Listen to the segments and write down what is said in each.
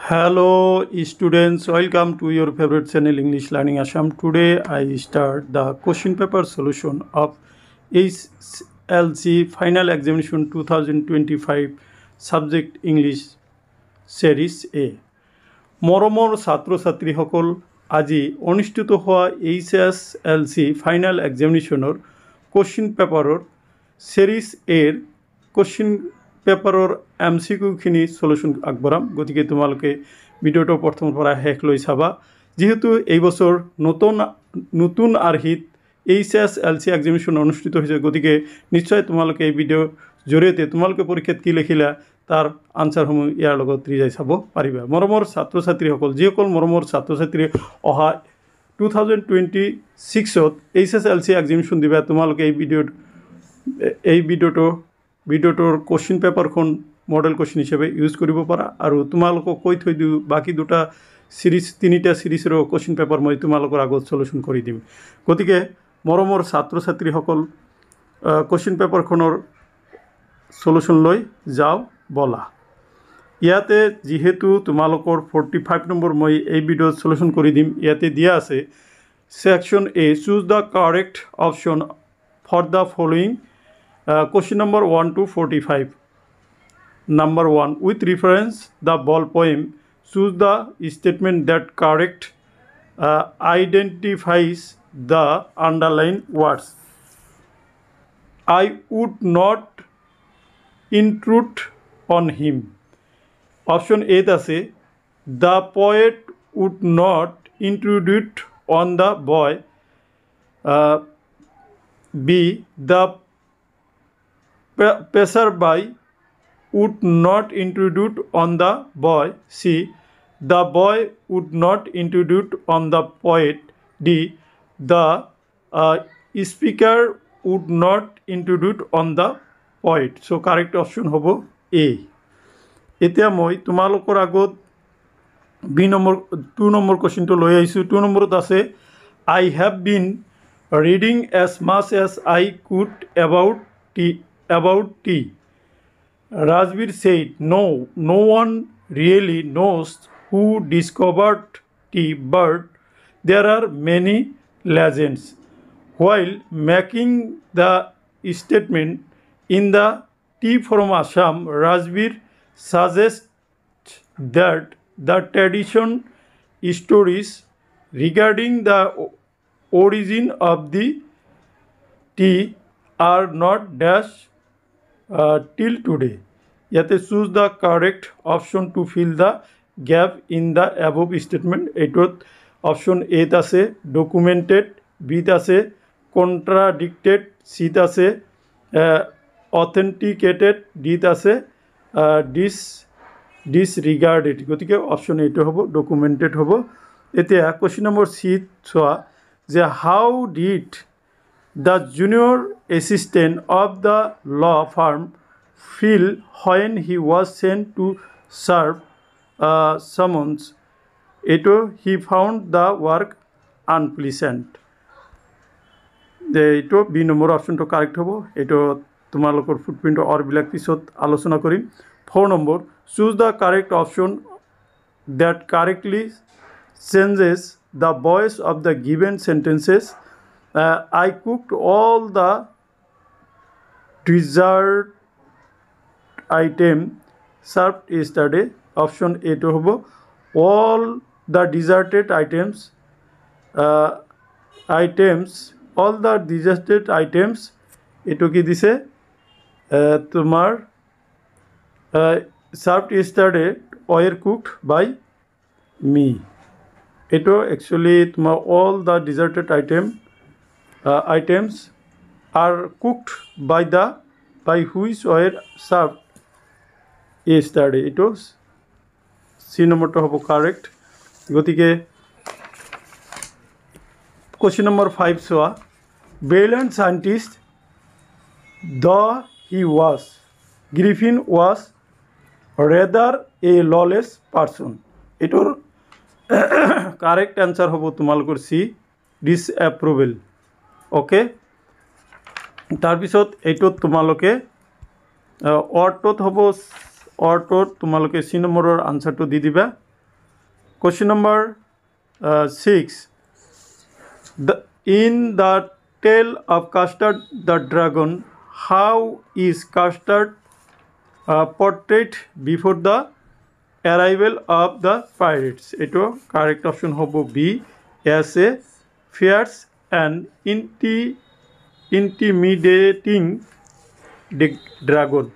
Hello students, welcome to your favorite channel English Learning Assam. Today I start the question paper solution of HLC Final Examination 2025 Subject English Series A. মৰমৰ ছাত্ৰ ছাত্ৰীসকল, আজি অনুষ্ঠিত হোৱা HSLC final এক্সামিনেশ্যনৰ question পেপাৰৰ সিৰিজ এৰ question পেপাৰৰ MCQখিনি solution আগবঢ়াম। গতিকে তোমালোকে ভিডিঅ'টো প্ৰথমৰ পৰা শেষলৈ চাবা। যেহেতু এই বছৰ নতুন আৰ্হিত HSLC এক্সামিনেশ্যন অনুষ্ঠিত হৈছে, গতিকে নিশ্চয় তোমালোকে এই ভিডিঅ'ৰ জৰিয়তে তোমালোকে পৰীক্ষাত কি লিখিলা তাৰ আনসাৰসমূহ ইয়াৰ লগত ৰিজাই চাব পাৰিবা। মৰমৰ ছাত্ৰ ছাত্ৰীসকল, যিসকল মৰমৰ ছাত্ৰ ছাত্ৰী অহা 2026ত HSLC এক্সামিনেশ্যন দিবা, তোমালোকে এই ভিডিঅ'টোৰ কোশ্চিন পেপাৰখন মডেল কোশ্চিন হিচাপে ইউজ কৰিব পাৰা। আৰু তোমালোকক কৈ থৈ দিওঁ, বাকী তিনিটা সিৰিজৰ কোশ্চিন পেপাৰ মই তোমালোকৰ আগত সলিউশন কৰি দিম। গতিকে মৰমৰ ছাত্ৰ ছাত্ৰীসকল, কোশ্চিন পেপাৰখনৰ সলিউশন লৈ যাওঁ বলা। ইয়াতে যেহেতু তোমালোকৰ 45 নম্বৰ মই এই ভিডিঅ'ত সলিউশন কৰি দিম, ইয়াতে দিয়া আছে section A, choose the correct option for the following question number 1 to 45. Number 1, with reference the ball poem, choose the statement that correct identifies the underlined words. I would not intrude on him. Option A আছে, the poet would not intrude on the boy. B, the passerby would not intrude on the boy. C, the boy would not intrude on the poet. D, the speaker would not intrude on the poet. So correct option hobo A. এতিয়া মই তোমালোকৰ আগত two number question to লৈ আহিছোঁ। 2 নম্বৰত আছে, I have been reading as much as I could about tea. Rajbir said, no one really knows who discovered tea, but there are many legends. While making the statement in the Tea from Assam, Rajbir suggests that the tradition stories regarding the origin of the tea are not dash till today. Yate choose the correct option to fill the gap in the above statement. Etot option A আছে documented, B আছে contradicted, C আছে authenticated, D আছে disregarded. গতিকে option A হবো documented হবো। এতিয়া question number C চোৱা যে how did the junior assistant of the law firm feel when he was sent to serve summons? He found the work unpleasant. এইটো B number অপশ্যনটো correct হ'ব। এইটো তোমালোকৰ ফুটপ্ৰিণ্ট অৰবিলাক পিছত আলোচনা কৰিম। 4 number, choose the correct option that correctly changes the voice of the given sentences. I cooked all the dessert item served yesterday. Option A to hobo all the deserted items eto ki dise tomar served yesterday were cooked by me. Eto actually tomar all the deserted items are cooked by which were served yesterday. It was C number to hobo correct. Gotike question number 5 soa, brilliant scientist though he was, Griffin was rather a lawless person. Etor correct answer hobo tumalokor C, disapproval. Okay, তাৰপিছত এইটোত তোমালোকে অৰ্থত হ'ব, অৰ্থত তোমালোকে C নম্বৰৰ আনসাৰটো দি দিবা। Question number 6. In the tale of Custard the Dragon, how is Custard portrayed before the arrival of the pirates? Eto correct option hobo B, as a fierce and intimidating dragon.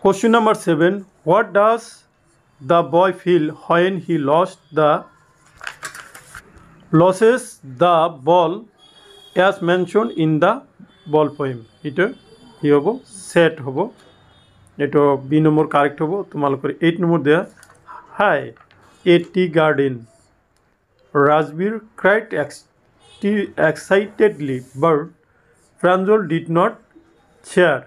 Question number 7. What does the boy feel when he loses the ball as mentioned in the ball poem? Ito hi hobo sad hobo. Eto B number correct hobo. Tumalokor 8 number there. Hi, a tea garden. Razbir cried excitedly, but Pranjal did not cheer.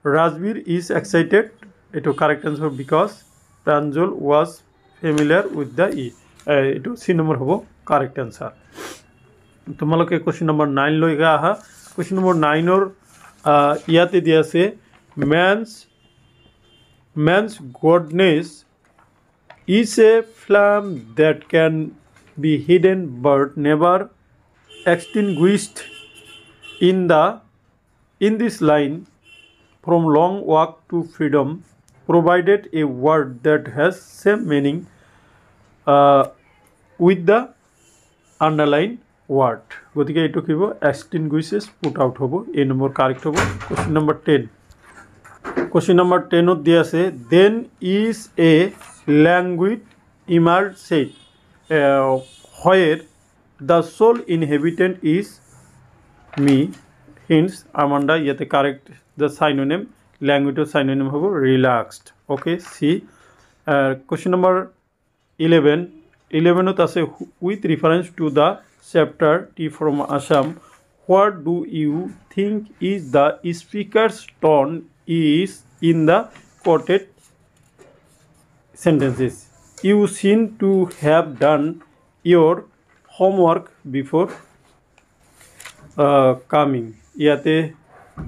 Razbir is excited. It is correct answer because Pranjal was familiar with the E. It is C number hobo correct answer. Tomaloke question number 9 loiga aha. Question number 9 or yate diya se man's godness is a flame that can be hidden but never extinguished. In this line, from long walk to freedom, provided a word that has same meaning with the underlined word. Gotike eto kibo extinguishes put out hobo. A number correct hobo. Question number 10. Question number 10 of diya se then is a languid emerald said where the sole inhabitant is me. Hence Amanda yete correct the synonym language synonym hobo relaxed. Okay, see question number 11. 11 ase with reference to the chapter T from Assam, what do you think is the speaker's tone is in the quoted sentences? You seem to have done your homework before coming. Yate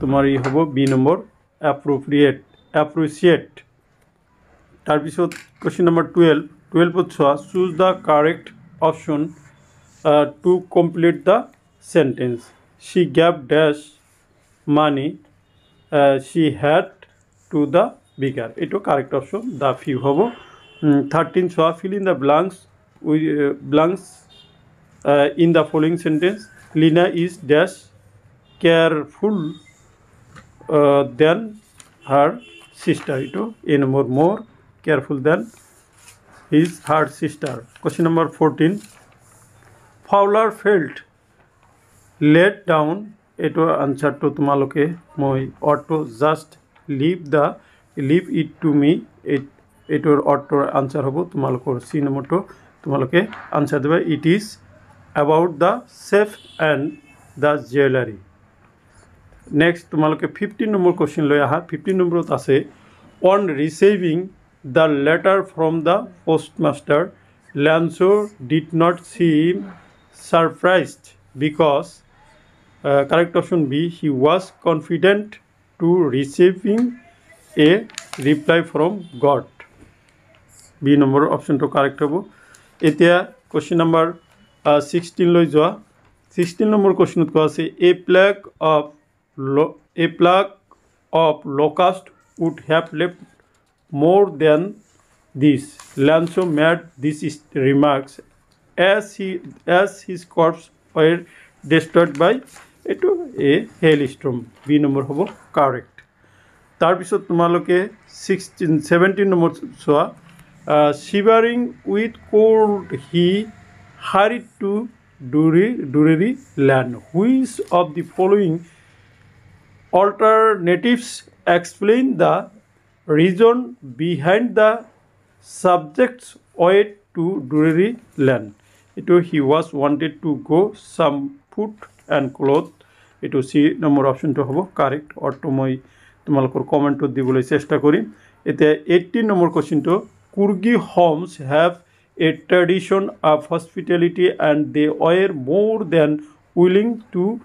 तुम्हारी होबो B number appreciate. Tarpisot question number 12. 12 choose the correct option to complete the sentence. She gave dash money she had to the beggar. Ito correct option. The few hobo. 13 fill in the blanks in the following sentence. Lina is dash careful than her sister. Ito A number more careful than her sister. Question number 14. Fowler felt let down. Ito answer to tumaloke moi auto just leave it to me. Ito auto answer hobo tumalokor C number to tumaloke answer deba. It is about the safe and the jewelry. Next tumaloke 15 number question loya ha. 15 number ase on receiving the letter from the postmaster, Lanzo did not seem surprised because correct option B, he was confident to receiving a reply from God. B number option to correct hobo. Etia question number 16 loi joa. 16 number question ko ase a plague of locust would have left more than this. Lanzo made these remarks as his corpse were destroyed by a hailstorm. B number hobo correct. Tarpisot tumaloke 17 number soa. Shivering with cold, he hurried to Duriri land. Which of the following alternatives explain the reason behind the subject's way to Duriri land? Ito he was wanted to go some food and cloth. Ito C number option to hobo correct. Or to moi tumalokor comment to dibole chesta kori. Ite 18 number question to Kurgi homes have a tradition of hospitality and they were more than willing to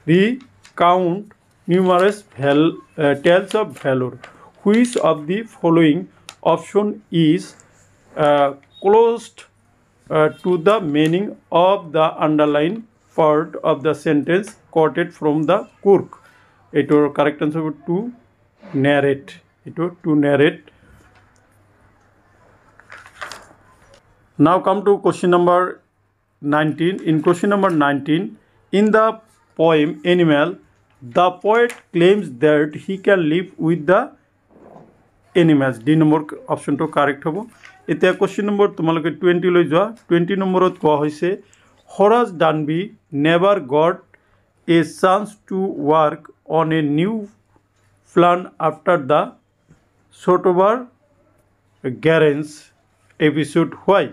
recount numerous tales of valor. Which of the following option is closed to the meaning of the underlined part of the sentence quoted from the Kurk. Etor correct answer হবে to narrate. Etor to narrate. Now come to question number 19. In question number 19, in the poem Animal, the poet claims that he can live with the animals. D number option to correct hobo. Etia question number তোমালোকে 20 লৈ যোৱা 20 নম্বৰত কোৱা হৈছে Horace Danby never got a chance to work on a new plan after the Sotober Garage episode. Why?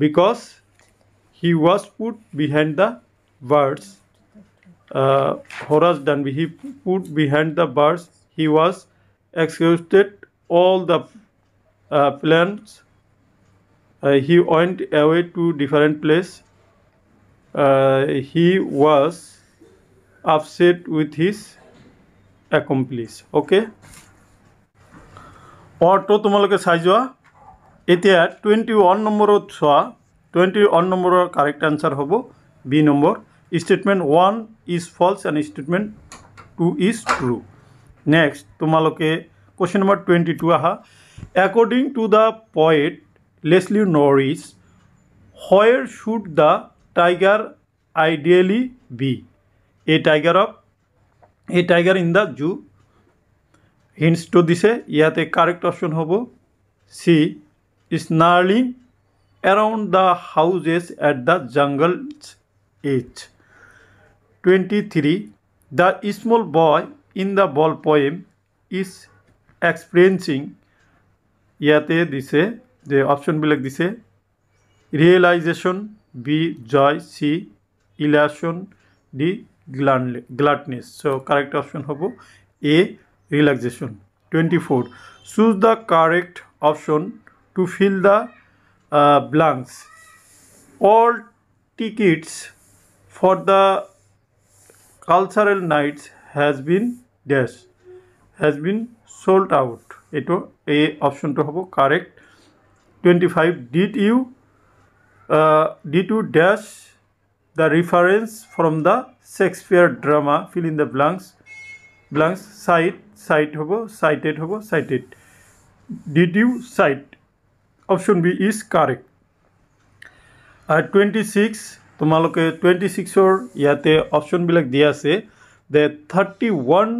Because he was put behind the bars. Horace Danby, he put behind the bars. He was executed all the plans. He went away to different place. He was upset with his accomplice. Okay. Auto তোমালোকে চাই যোৱা এতিয়া 21 নম্বৰত চোৱা 21 নম্বৰৰ correct answer হব B number statement 1 is false and statement 2 is true. Next তোমালোকে question number 22 aha. According to the poet Leslie Norris, where should the tiger ideally be? A tiger in the zoo. Hints to dise ইয়াতে correct option hobo C, snarling around the houses at the jungle's edge. 23. The small boy in the ball poem is experiencing ইয়াতে দিছে যে option বিলাক দিছে realization, B joy, C elation, D gladness. So correct option hobo A relaxation. 24. Choose the correct option to fill the blanks. All tickets for the cultural nights has been sold out. Eto A option to hobo correct. 25. Did you dash the reference from the Shakespeare drama? Fill in the blanks. Cited. Did you cite? Option B is correct. 26 তোমালোকে 26 or ইয়াতে option বিলাক দিয়া আছে the 31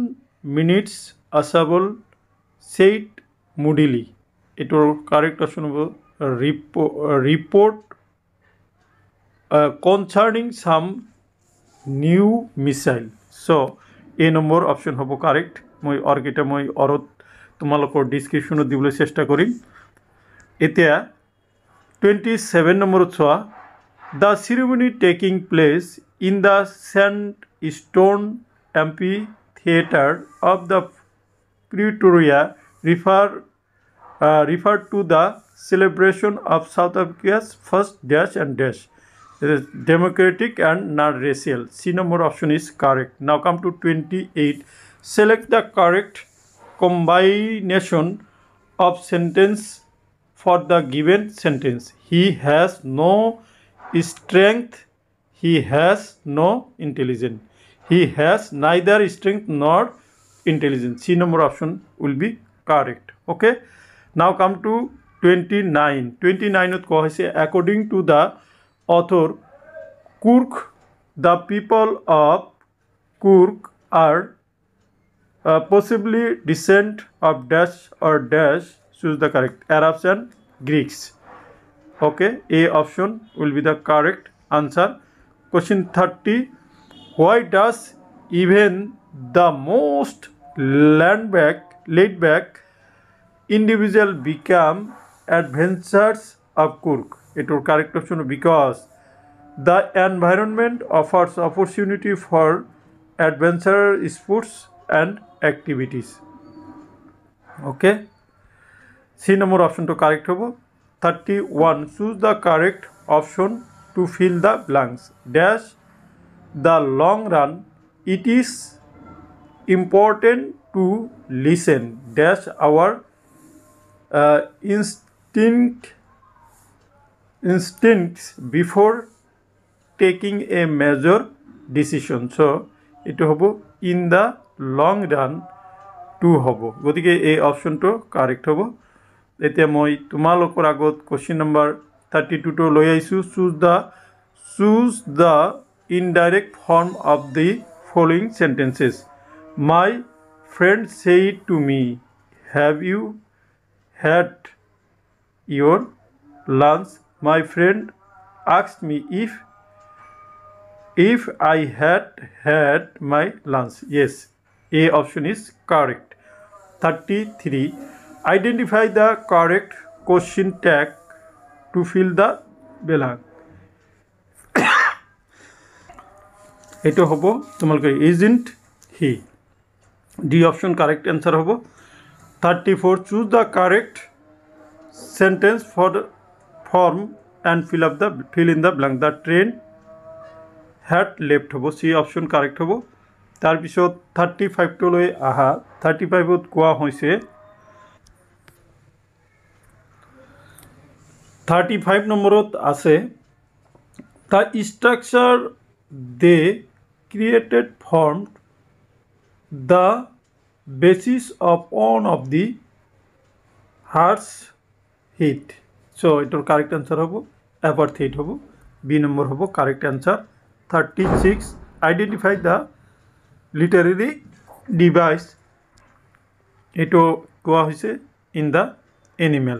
minutes Asabal said moodily. এটোর correct option হবো report concerning some new missile. So A number option হবো correct মই অর্কিটা মই অরত তোমালোকৰ ডিসক্ৰিপশনত দিবলৈ চেষ্টা কৰিম এতিয়া 27 নম্বৰত চোৱা The ceremony taking place in the sandstone amphitheater of the Pretoria referred to the celebration of South Africa's first dash and dash. It is democratic and not racial. C number option is correct. Now come to 28. Select the correct combination of sentence for the given sentence. He has no strength, he has no intelligence. He has neither strength nor intelligence. C number option will be correct. Okay. Now come to 29. 29 ot koha hoise according to the author Kurk, the people of Kurk are possibly descent of dash or dash. Choose the correct. Arabs and Greeks. Okay, A option will be the correct answer. Question 30. Why does even the most laid back individual become adventurers of Kurk? It will correct option because the environment offers opportunity for adventure sports and activities. Okay. C number option to correct hobo 31. Choose the correct option to fill the blanks. Dash the long run. It is important to listen. Dash our instincts before taking a major decision. So এটো হ'ব in the long run to হ'ব গতিকে এই অপশনটো correct হ'ব এতিয়া মই তোমালোকৰ আগত কোশ্চেন নম্বৰ 32 টো লৈ আইছো choose the indirect form of the following sentences. My friend said to me, have you had your lunch? My friend asked me if I had my lunch. Yes, A option is correct. 33. Identify the correct question tag to fill the blank. এটো হব তোমালোকে isn't he. D option correct answer হব 34. Choose the correct sentence for the form and fill in the blank. The train had left হব C option correct হব তার পিছত 35 টো লৈ আহা 35 ত কোৱা হৈছে 35 নম্বৰত আছে the structure they created formed the basis of one of the heart's hit. So এটার কারেক্ট আনসার হবো অ্যাপারথেইড হবো বি নম্বর হবো correct answer 36. Identify the literary device. এটো কোয়া হয়েছে in the animal.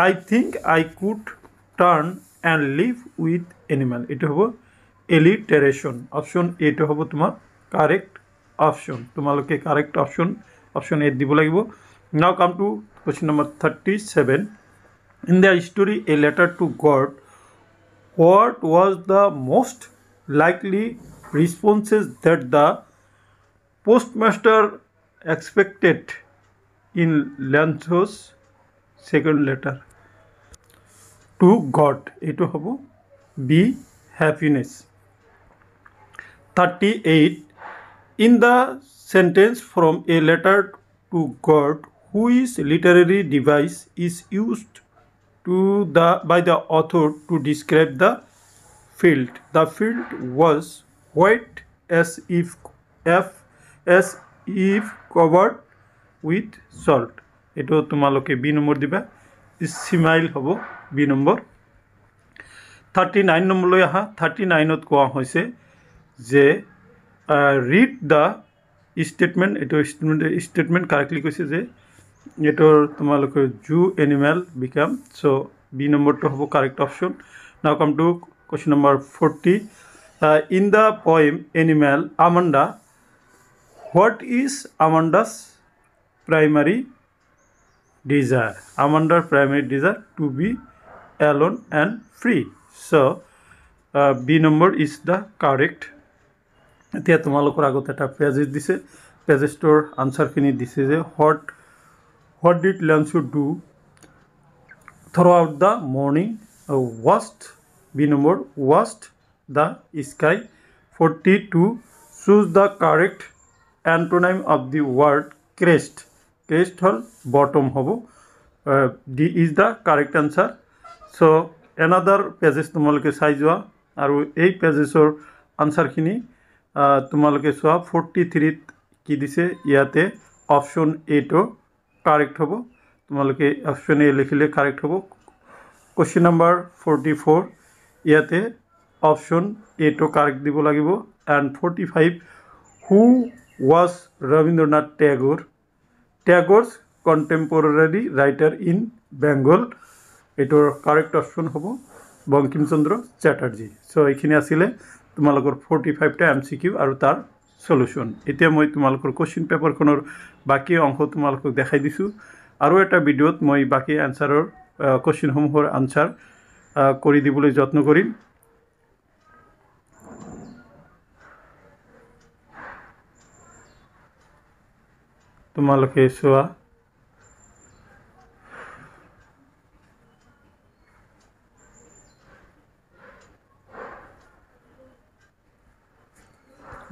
I think I could turn and live with animal. এটো হবো alliteration. Option এটো হবো তোমার কারেক্ট অপশন তোমালোকে কারেক্ট অপশন এ দিব লাগিব. Now come to question number 37. In the story A Letter to God, what was the most likely responses that the postmaster expected in Lancho's second letter to God? Eto hobo B happiness. 38. In the sentence from A Letter to God, which literary device is used by the author to describe the field? The field was white as if covered with salt. এটো তোমালোকে B নম্বর দিবা smile হব B নম্বর 39 নম্বর লৈ আহা 39ত কোৱা হৈছে যে read the statement এটো স্টেটমেন্ট কারেক্টলি কৈছে যে এটোর তোমালোকে জু এনিমেল বিকাম সো বি নম্বরটো হবো কারেক্ট অপশন. নাও come to question number 40. In the poem Animal, Amanda, what is Amanda's primary desire? Amanda's primary desire to be alone and free. So B number is the correct. এতিয়া তোমালোকৰ আগত এটা পেজেজ দিছে পেজেজটোৰ আনসাৰখিনি দিছে যে what did Lancho do throughout the morning? Watched B number watched the sky. 42. Choose the correct antonym of the word crest. Crest hol bottom hobo. D is the correct answer. So another pages তোমালোকে চাই যোৱা আৰু এই পেজেছৰ answer খিনি তোমালোকে চোৱা 43 কি দিছে ইয়াতে অপশন এ টো কারেক্ট হবো তোমালোকে অপশন এ লিখিলে কারেক্ট হবো. কোশ্চেন নাম্বার 44 ইয়াতে অপশন এ টো কারেক্ট দিব লাগিব. And 45. Who was Rabindranath Tagore's contemporary writer in Bengal? এটোর কারেক্ট অপশন হবো বঙ্কিমচন্দ্র চ্যাটার্জি. সো এইখিনি আছিলে তোমালোকৰ 45টা এমসিকিউ আৰু তাৰ সলিউশন. এতিয়া মই তোমালোকৰ কোশ্চেন পেপাৰখনৰ বাকি অংশ তোমালোকক দেখাই দিছো আৰু এটা ভিডিওত মই বাকি আনসাৰৰ কোশ্চেনসমূহৰ আনসাৰ কৰি দিবলৈ যত্ন কৰিম. তোমালোকে চোৱা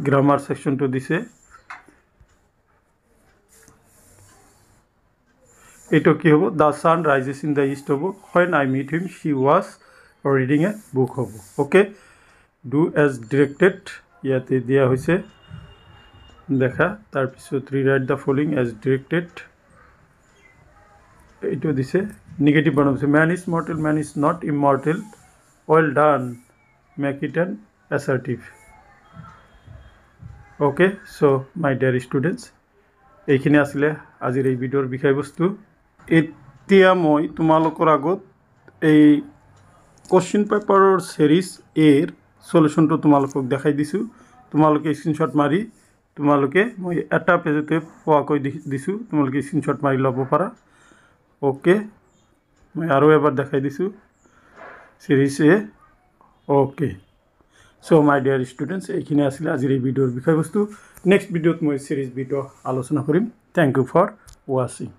গ্ৰামাৰ সেকশনটো দিছে এইটো কি হ'ব the sun rises in the east হ'ব when I meet him she was reading a book হ'ব ওকে ডু এজ ডিৰেক্টেড ইয়াতে দিয়া হৈছে দেখা তাৰপিছত rewrite the following as directed এইটো দিছে নিগেটিভ বনাইছে man is mortal man is not immortal well done make it an assertive okay so' my dear students এইখিনি আছিলে আজিৰ এই ভিডিঅ'ৰ বিষয়বস্তু এতিয়া মই তোমালোকৰ আগত এই কোশ্চিন পেপাৰৰ সিৰিজ এৰ সলিউশনটো তোমালোকক দেখাই দিছোঁ তোমালোকে স্ক্ৰিনশ্বট মাৰি তোমালোকে মই এটা পেজতে পোৱাকৈ দিছোঁ তোমালোকে স্ক্ৰিনশ্বট মাৰি ল'ব পাৰা ওকে মই আৰু এবাৰ দেখাই দিছোঁ সিৰিজ এ okay so' my dear students এইখিনি আছিলে আজিৰ এই ভিডিঅ'ৰ বিষয়বস্তু নেক্সট ভিডিঅ'ত মই সিৰিজ ভিডিঅ' আলোচনা কৰিম থ্যাংক ইউ ফৰ ৱাচিং